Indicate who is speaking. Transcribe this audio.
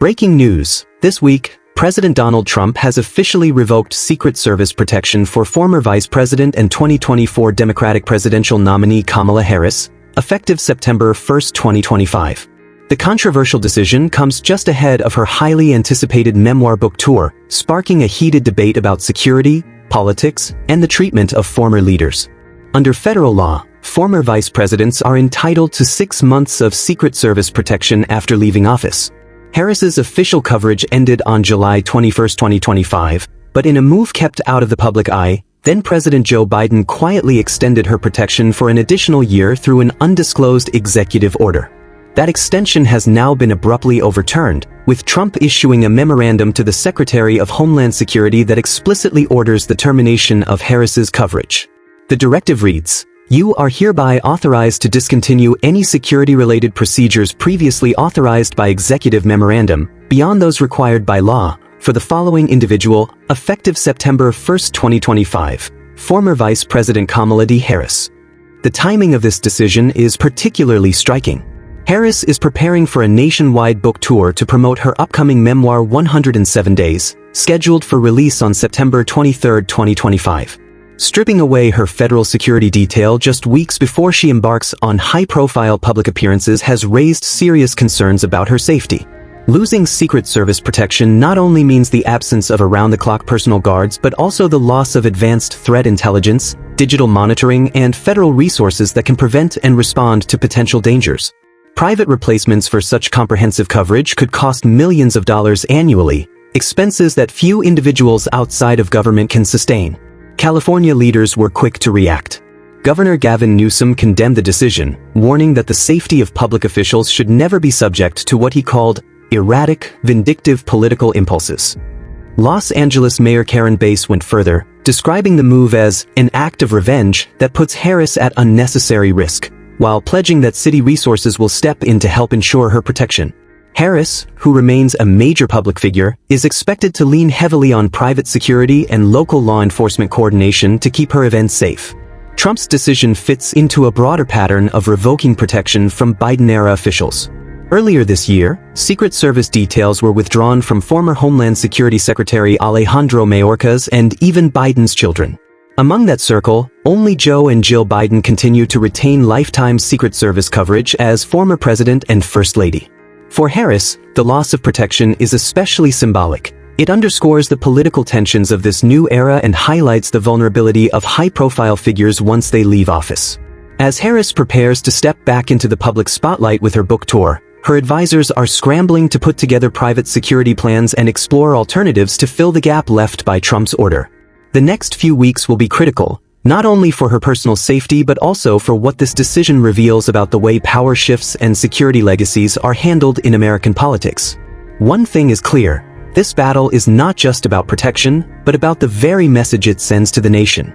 Speaker 1: Breaking news. This week, President Donald Trump has officially revoked Secret Service protection for former Vice President and 2024 Democratic presidential nominee Kamala Harris, effective September 1, 2025. The controversial decision comes just ahead of her highly anticipated memoir book tour, sparking a heated debate about security, politics, and the treatment of former leaders. Under federal law, former vice presidents are entitled to 6 months of Secret Service protection after leaving office. Harris's official coverage ended on July 21, 2025, but in a move kept out of the public eye, then-President Joe Biden quietly extended her protection for an additional year through an undisclosed executive order. That extension has now been abruptly overturned, with Trump issuing a memorandum to the Secretary of Homeland Security that explicitly orders the termination of Harris's coverage. The directive reads, "You are hereby authorized to discontinue any security-related procedures previously authorized by executive memorandum, beyond those required by law, for the following individual, effective September 1, 2025, former Vice President Kamala Harris." The timing of this decision is particularly striking. Harris is preparing for a nationwide book tour to promote her upcoming memoir 107 Days, scheduled for release on September 23, 2025. Stripping away her federal security detail just weeks before she embarks on high-profile public appearances has raised serious concerns about her safety. Losing Secret Service protection not only means the absence of around-the-clock personal guards but also the loss of advanced threat intelligence, digital monitoring, and federal resources that can prevent and respond to potential dangers. Private replacements for such comprehensive coverage could cost millions of dollars annually, expenses that few individuals outside of government can sustain. California leaders were quick to react. Governor Gavin Newsom condemned the decision, warning that the safety of public officials should never be subject to what he called erratic, vindictive political impulses. Los Angeles Mayor Karen Bass went further, describing the move as an act of revenge that puts Harris at unnecessary risk, while pledging that city resources will step in to help ensure her protection. Harris, who remains a major public figure, is expected to lean heavily on private security and local law enforcement coordination to keep her events safe. Trump's decision fits into a broader pattern of revoking protection from Biden-era officials. Earlier this year, Secret Service details were withdrawn from former Homeland Security Secretary Alejandro Mayorkas and even Biden's children. Among that circle, only Joe and Jill Biden continue to retain lifetime Secret Service coverage as former president and first lady. For Harris, the loss of protection is especially symbolic. It underscores the political tensions of this new era and highlights the vulnerability of high-profile figures once they leave office. As Harris prepares to step back into the public spotlight with her book tour, her advisors are scrambling to put together private security plans and explore alternatives to fill the gap left by Trump's order. The next few weeks will be critical, not only for her personal safety but also for what this decision reveals about the way power shifts and security legacies are handled in American politics. One thing is clear, this battle is not just about protection, but about the very message it sends to the nation.